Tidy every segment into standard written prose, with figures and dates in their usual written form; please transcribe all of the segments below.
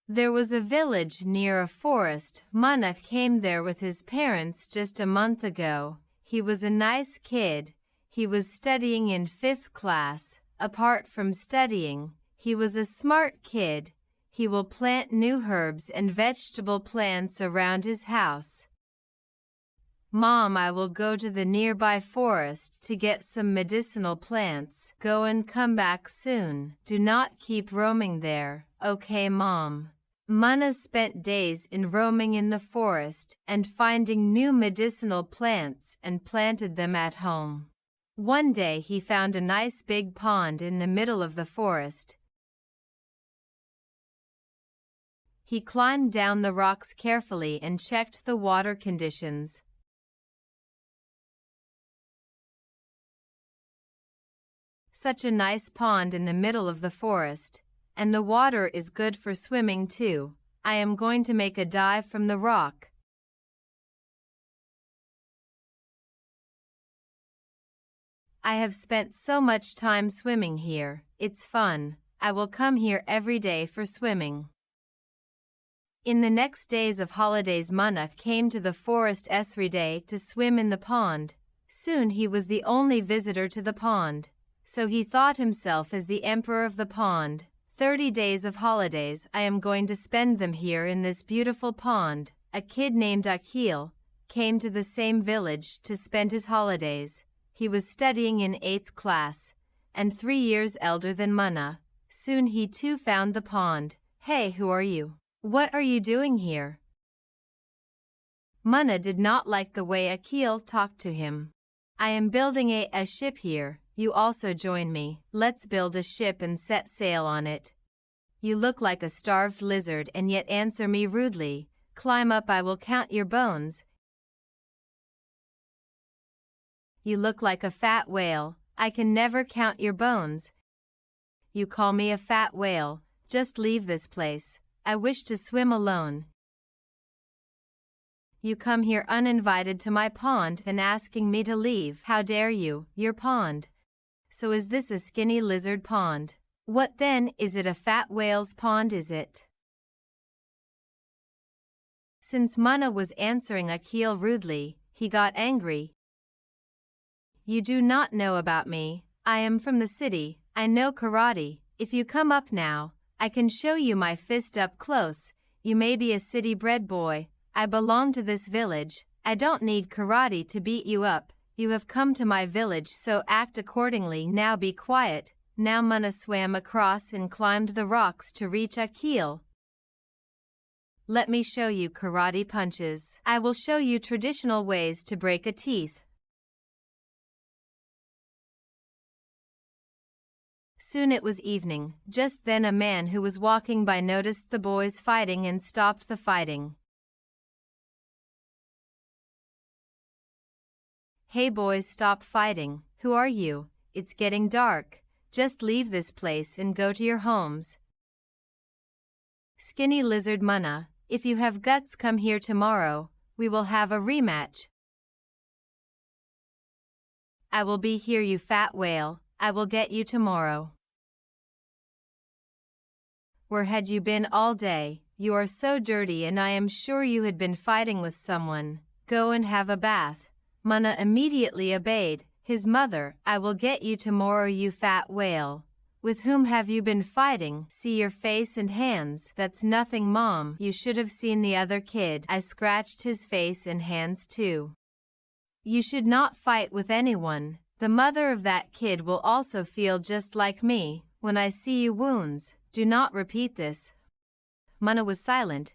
There was a village near a forest. Mana came there with his parents just a month ago. He was a nice kid. He was studying in 5th class. Apart from studying, he was a smart kid. He will plant new herbs and vegetable plants around his house. Mom, I will go to the nearby forest to get some medicinal plants. Go and come back soon. Do not keep roaming there. Okay, Mom. Mana spent days in roaming in the forest and finding new medicinal plants and planted them at home. One day he found a nice big pond in the middle of the forest. He climbed down the rocks carefully and checked the water conditions. Such a nice pond in the middle of the forest, and the water is good for swimming too. I am going to make a dive from the rock. I have spent so much time swimming here. It's fun. I will come here every day for swimming. In the next days of holidays, Mana came to the forest every day to swim in the pond. Soon he was the only visitor to the pond, so he thought himself as the emperor of the pond. 30 days of holidays, I am going to spend them here in this beautiful pond. A kid named Akil came to the same village to spend his holidays. He was studying in 8th class, and 3 years elder than Mana. Soon he too found the pond. Hey, who are you? What are you doing here? Mana did not like the way Akil talked to him. I am building a ship here. You also join me. Let's build a ship and set sail on it. You look like a starved lizard and yet answer me rudely. Climb up, I will count your bones. You look like a fat whale. I can never count your bones. You call me a fat whale. Just leave this place. I wish to swim alone. You come here uninvited to my pond and asking me to leave. How dare you? Your pond. So is this a skinny lizard pond? What then, is it a fat whale's pond, is it? Since Mana was answering Akil rudely, he got angry. You do not know about me. I am from the city. I know karate. If you come up now, I can show you my fist up close. You may be a city-bred boy. I belong to this village. I don't need karate to beat you up. You have come to my village, so act accordingly. Now be quiet. Now Mana swam across and climbed the rocks to reach Akil. Let me show you karate punches. I will show you traditional ways to break a teeth. Soon it was evening. Just then a man who was walking by noticed the boys fighting and stopped the fighting. Hey boys, stop fighting. Who are you? It's getting dark. Just leave this place and go to your homes. Skinny lizard Mana, if you have guts, come here tomorrow. We will have a rematch. I will be here, you fat whale. I will get you tomorrow. Where had you been all day? You are so dirty and I am sure you had been fighting with someone. Go and have a bath. Mana immediately obeyed his mother. I will get you tomorrow, you fat whale. With whom have you been fighting? See your face and hands. That's nothing, Mom. You should have seen the other kid. I scratched his face and hands too. You should not fight with anyone. The mother of that kid will also feel just like me. When I see you wounds, do not repeat this. Mana was silent.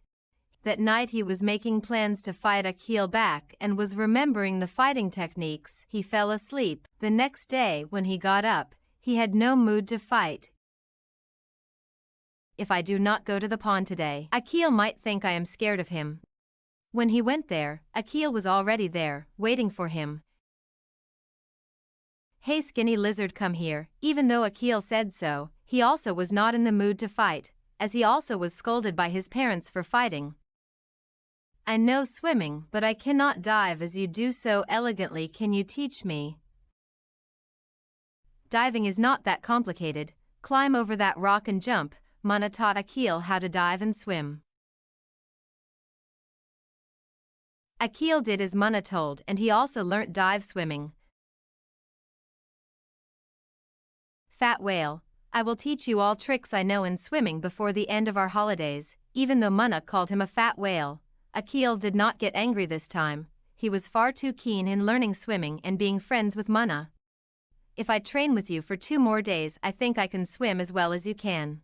That night he was making plans to fight Akil back and was remembering the fighting techniques. He fell asleep. The next day when he got up, he had no mood to fight. If I do not go to the pond today, Akil might think I am scared of him. When he went there, Akil was already there, waiting for him. Hey skinny lizard, come here. Even though Akil said so, he also was not in the mood to fight, as he also was scolded by his parents for fighting. I know swimming, but I cannot dive as you do so elegantly. Can you teach me? Diving is not that complicated. Climb over that rock and jump. Mana taught Akil how to dive and swim. Akil did as Mana told, and he also learnt dive swimming. Fat whale, I will teach you all tricks I know in swimming before the end of our holidays. Even though Mana called him a fat whale, Akil did not get angry this time. He was far too keen in learning swimming and being friends with Mana. If I train with you for 2 more days, I think I can swim as well as you can.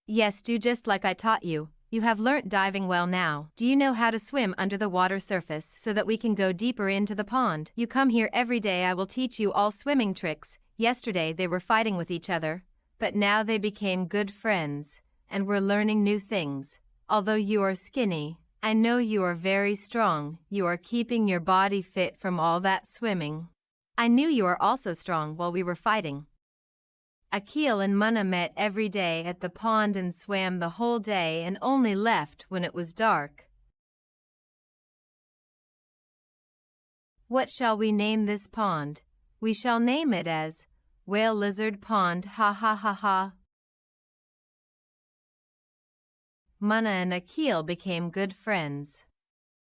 Yes, do just like I taught you. You have learnt diving well now. Do you know how to swim under the water surface so that we can go deeper into the pond? You come here every day, I will teach you all swimming tricks. Yesterday they were fighting with each other, but now they became good friends, and were learning new things. Although you are skinny, I know you are very strong. You are keeping your body fit from all that swimming. I knew you are also strong while we were fighting. Akil and Mana met every day at the pond and swam the whole day and only left when it was dark. What shall we name this pond? We shall name it as Whale Lizard Pond, ha ha ha ha. Mana and Akil became good friends.